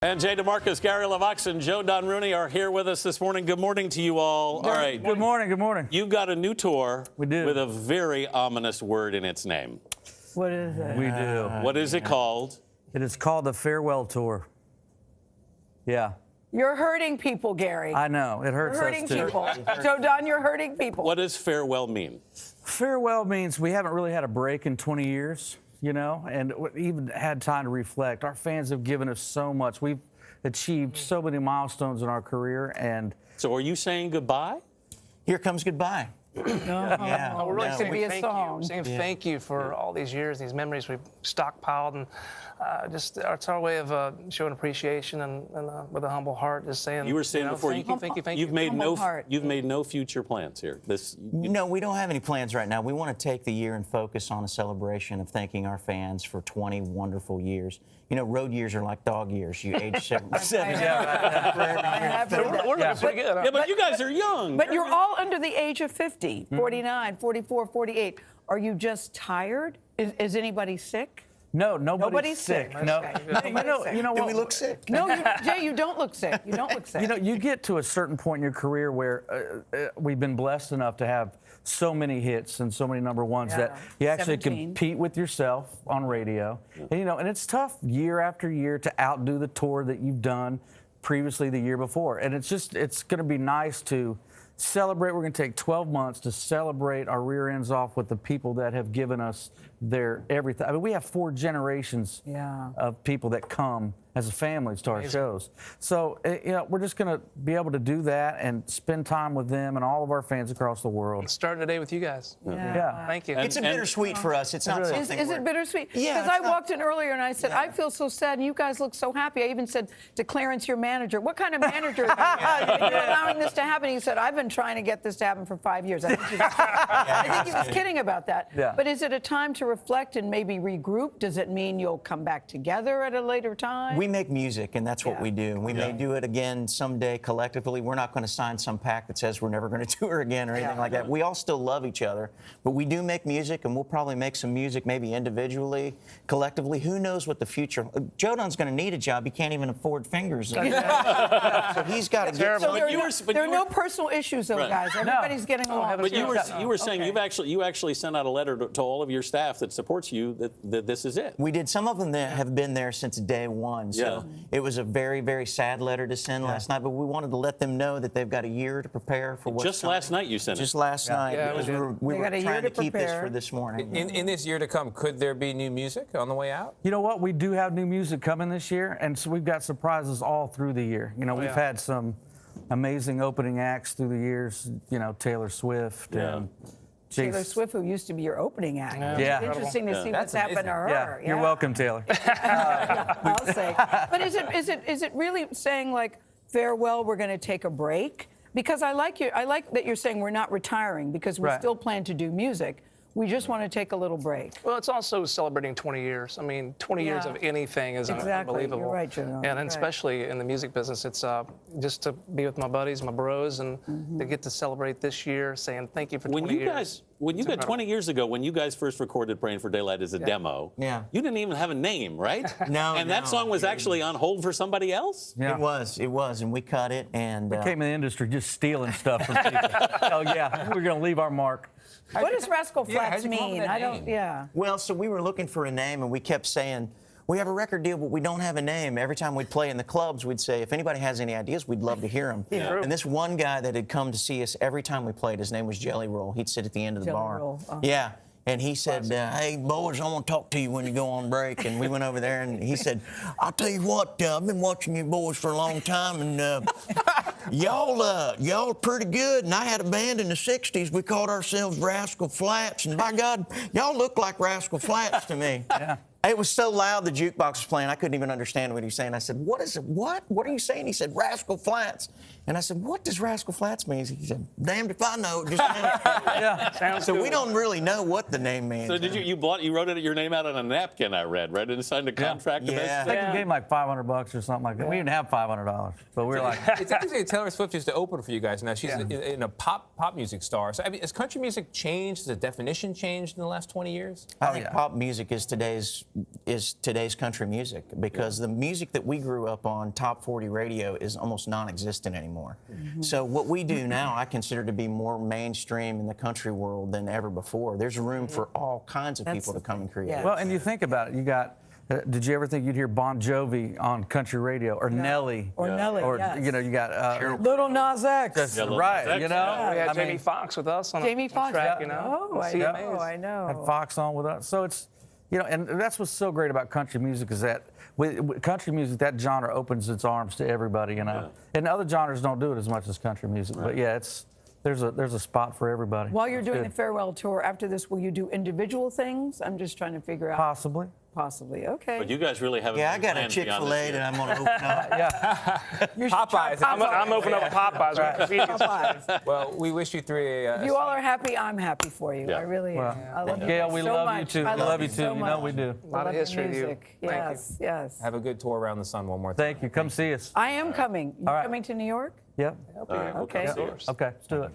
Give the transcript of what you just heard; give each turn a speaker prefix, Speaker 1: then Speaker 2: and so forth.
Speaker 1: And Jay DeMarcus, Gary LEVOX, and Joe Don Rooney are here with us this morning. Good morning to you all. All right.
Speaker 2: Good morning. Good morning.
Speaker 1: You've got a new tour.
Speaker 2: We do.
Speaker 1: With a very ominous word in its name.
Speaker 3: What is it?
Speaker 2: We do.
Speaker 1: What is it called?
Speaker 2: It is called the Farewell Tour. Yeah.
Speaker 3: You're hurting people, Gary.
Speaker 2: I know. It hurts
Speaker 3: You're hurting
Speaker 2: us too.
Speaker 3: people. Joe Don, you're hurting people.
Speaker 1: What does farewell mean?
Speaker 2: Farewell means we haven't really had a break in 20 years, you know, and even had time to reflect. Our fans have given us so much. We've achieved so many milestones in our career. And
Speaker 1: So are you saying goodbye?
Speaker 4: Here comes goodbye.
Speaker 3: Yeah.
Speaker 5: We're really saying
Speaker 3: be a
Speaker 5: thank
Speaker 3: song.
Speaker 5: you. Saying thank you for all these years, these memories we've stockpiled, and just it's our way of showing appreciation and with a humble heart, just saying.
Speaker 1: You were saying before
Speaker 5: thank you.
Speaker 1: You've made
Speaker 3: Humble heart.
Speaker 1: you've made no future plans here.
Speaker 4: No, we don't have any plans right now. We want to take the year and focus on a celebration of thanking our fans for 20 wonderful years. You know, road years are like dog years. You age 7
Speaker 3: I have heard that.
Speaker 5: We're looking pretty good. Huh?
Speaker 1: Yeah, but you guys are young.
Speaker 3: But you're all under the age of 50, 49, 44, 48. Are you just tired? Is anybody sick?
Speaker 2: no, nobody's sick.
Speaker 3: Okay.
Speaker 2: No.
Speaker 3: Nobody's
Speaker 2: You know
Speaker 4: Do
Speaker 2: what?
Speaker 4: we look sick?
Speaker 3: No, Jay, you don't look sick. You don't look sick.
Speaker 2: You know, you get to a certain point in your career where we've been blessed enough to have so many hits and so many number ones that you actually
Speaker 3: 17.
Speaker 2: compete with yourself on radio. And, you know, and it's tough year after year to outdo the tour that you've done previously the year before. And it's going to be nice to celebrate. We're going to take 12 months to celebrate our rear ends off with the people that have given us their everything. I mean, we have 4 generations of people that come as a family to our shows. So, you know, we're just going to be able to do that and spend time with them and all of our fans across the world.
Speaker 5: Starting today with you guys.
Speaker 2: Yeah.
Speaker 5: Thank you.
Speaker 4: It's a bittersweet for us. It's not something.
Speaker 3: Is it bittersweet?
Speaker 4: Yeah,
Speaker 3: Because
Speaker 4: it's
Speaker 3: I
Speaker 4: not-
Speaker 3: walked in earlier and I said, I feel so sad, and you guys look so happy. I even said to Clarence, your manager, what kind of manager are you allowing this to happen? He said, I've been trying to get this to happen for 5 years. I think he was kidding about that.
Speaker 2: Yeah.
Speaker 3: But is it a time to reflect and maybe regroup? Does it mean you'll come back together at a later time?
Speaker 4: We make music, and that's what we do. We may do it again someday collectively. We're not going to sign some pact that says we're never going to tour again or anything like that. We all still love each other, but we do make music, and we'll probably make some music maybe individually, collectively. Who knows what the future... Joe Don's going to need a job. He can't even afford fingers. So he's got to get...
Speaker 3: So
Speaker 1: But
Speaker 3: there are no personal issues, though,
Speaker 1: Right.
Speaker 3: guys. Everybody's getting along.
Speaker 1: But you were saying
Speaker 3: Okay.
Speaker 1: you actually sent out a letter to all of your staff that supports you that this is it.
Speaker 4: We did. Some of them that have been there since day one. So it was a very, very sad letter to send last night, but we wanted to let them know that they've got a year to prepare for what's
Speaker 1: Just
Speaker 4: coming.
Speaker 1: last night you sent it.
Speaker 4: Just last night.
Speaker 5: Yeah,
Speaker 4: because
Speaker 5: we did.
Speaker 4: we
Speaker 3: They
Speaker 4: were
Speaker 3: got a year
Speaker 4: trying to
Speaker 3: to
Speaker 4: keep this
Speaker 3: prepare.
Speaker 4: for this morning.
Speaker 6: In this year to come, could there be new music on the way out?
Speaker 2: You know what? We do have new music coming this year, and so we've got surprises all through the year. You know, we've had some amazing opening acts through the years. You know, Taylor Swift and
Speaker 3: Taylor Swift, who used to be your opening act.
Speaker 2: Yeah.
Speaker 3: It's interesting to see what's happened to her.
Speaker 2: Yeah, you're welcome, Taylor.
Speaker 3: I'll say. But is it really saying like farewell? We're going to take a break? Because I like that you're saying we're not retiring because we still plan to do music. We just want to take a little break.
Speaker 5: Well, it's also celebrating 20 years. I mean, 20 years of anything is unbelievable.
Speaker 3: You're right, Joe.
Speaker 5: And especially in the music business, it's just to be with my buddies, my bros, and to get to celebrate this year, saying thank you for 20 years.
Speaker 1: When you got 20 years ago, when you guys first recorded "Praying for Daylight" as a demo, you didn't even have a name, right?
Speaker 4: No,
Speaker 1: and that song was actually on hold for somebody else.
Speaker 2: Yeah.
Speaker 4: It was, and we cut it. And
Speaker 2: We came in the industry just stealing stuff from people. Oh yeah, we're gonna leave our mark.
Speaker 3: What does Rascal Flats
Speaker 6: how'd you come up
Speaker 3: mean?
Speaker 6: with that
Speaker 3: I don't.
Speaker 6: name?
Speaker 3: Yeah.
Speaker 4: well, so we were looking for a name, and we kept saying, we have a record deal, but we don't have a name. Every time we'd play in the clubs, we'd say, if anybody has any ideas, we'd love to hear them. And this one guy that had come to see us every time we played, his name was Jelly Roll. He'd sit at the end of the
Speaker 3: Jelly
Speaker 4: bar.
Speaker 3: Roll, oh.
Speaker 4: Yeah. And he said, hey, boys, I want to talk to you when you go on break. And we went over there, and he said, I'll tell you what, I've been watching you boys for a long time, and y'all pretty good. And I had a band in the 60s. We called ourselves Rascal Flats. And by God, y'all look like Rascal Flats to me. It was so loud, the jukebox was playing, I couldn't even understand what he was saying. I said, what is it? What? What are you saying? He said, Rascal Flats. And I said, what does Rascal Flats mean? He said, damned if I know. Just so we don't really know what the name means.
Speaker 1: So did you wrote your name out on a napkin? I read, right, and signed a contract. to
Speaker 4: Yeah.
Speaker 2: I think we gave him like $500 or something like that. We didn't have $500, but we were like,
Speaker 6: It's interesting that Taylor Swift is to open for you guys now. She's in a pop music star. So I mean, has country music changed? Has the definition changed in the last 20 years?
Speaker 4: I think pop music is today's is today's country music, because the music that we grew up on, top 40 radio, is almost non-existent anymore. So what we do now, I consider to be more mainstream in the country world than ever before. There's room for all kinds of people to come and create.
Speaker 3: Yeah.
Speaker 2: Well, and you think about it, you got. Did you ever think you'd hear Bon Jovi on country radio, or Nelly,
Speaker 3: Or Nelly,
Speaker 2: or
Speaker 3: yes.
Speaker 2: you know, you got
Speaker 3: Little Nas X.
Speaker 1: Yeah, Lil
Speaker 2: right,
Speaker 1: Nas X,
Speaker 2: you know.
Speaker 5: We had
Speaker 2: I
Speaker 5: Jamie
Speaker 2: mean,
Speaker 5: Foxx with us on
Speaker 3: Jamie
Speaker 5: a
Speaker 3: Foxx.
Speaker 5: track, you know.
Speaker 3: Oh, I
Speaker 5: CMAs.
Speaker 3: know, I know.
Speaker 2: had Fox on with us, so it's, you know, and that's what's so great about country music is that with country music, that genre opens its arms to everybody, you know. And other genres don't do it as much as country music, but yeah, there's a spot for everybody.
Speaker 3: While you're
Speaker 2: It's
Speaker 3: doing
Speaker 2: good.
Speaker 3: the farewell tour, after this, will you do individual things? I'm just trying to figure out.
Speaker 2: Possibly.
Speaker 3: Possibly, okay.
Speaker 1: But you guys really haven't.
Speaker 4: Yeah, I got a
Speaker 1: planned beyond this
Speaker 4: Chick-fil-A
Speaker 1: year.
Speaker 4: that I'm going to open up.
Speaker 3: You should try
Speaker 6: Popeyes.
Speaker 5: I'm opening up a Popeyes.
Speaker 3: Popeyes.
Speaker 6: Well, we wish you three.
Speaker 3: If you all are happy, I'm happy for you.
Speaker 1: Yeah.
Speaker 3: I really am. I love you
Speaker 2: Gail,
Speaker 3: guys
Speaker 2: we
Speaker 3: so
Speaker 2: love
Speaker 3: much.
Speaker 2: you too.
Speaker 3: I
Speaker 2: We love you
Speaker 3: so
Speaker 2: too. You know
Speaker 3: much.
Speaker 2: we do.
Speaker 5: A lot
Speaker 3: I
Speaker 5: of
Speaker 3: love
Speaker 5: history
Speaker 3: your
Speaker 5: to you.
Speaker 3: music.
Speaker 5: Thank you.
Speaker 3: Yes, yes.
Speaker 6: Have a good tour around the sun one more time.
Speaker 2: Thank you. Come see us.
Speaker 3: I am coming. You
Speaker 2: All right.
Speaker 3: coming to New York?
Speaker 2: Yep.
Speaker 1: All right, we'll
Speaker 3: Okay.
Speaker 1: come see yours.
Speaker 2: Okay, let's do it.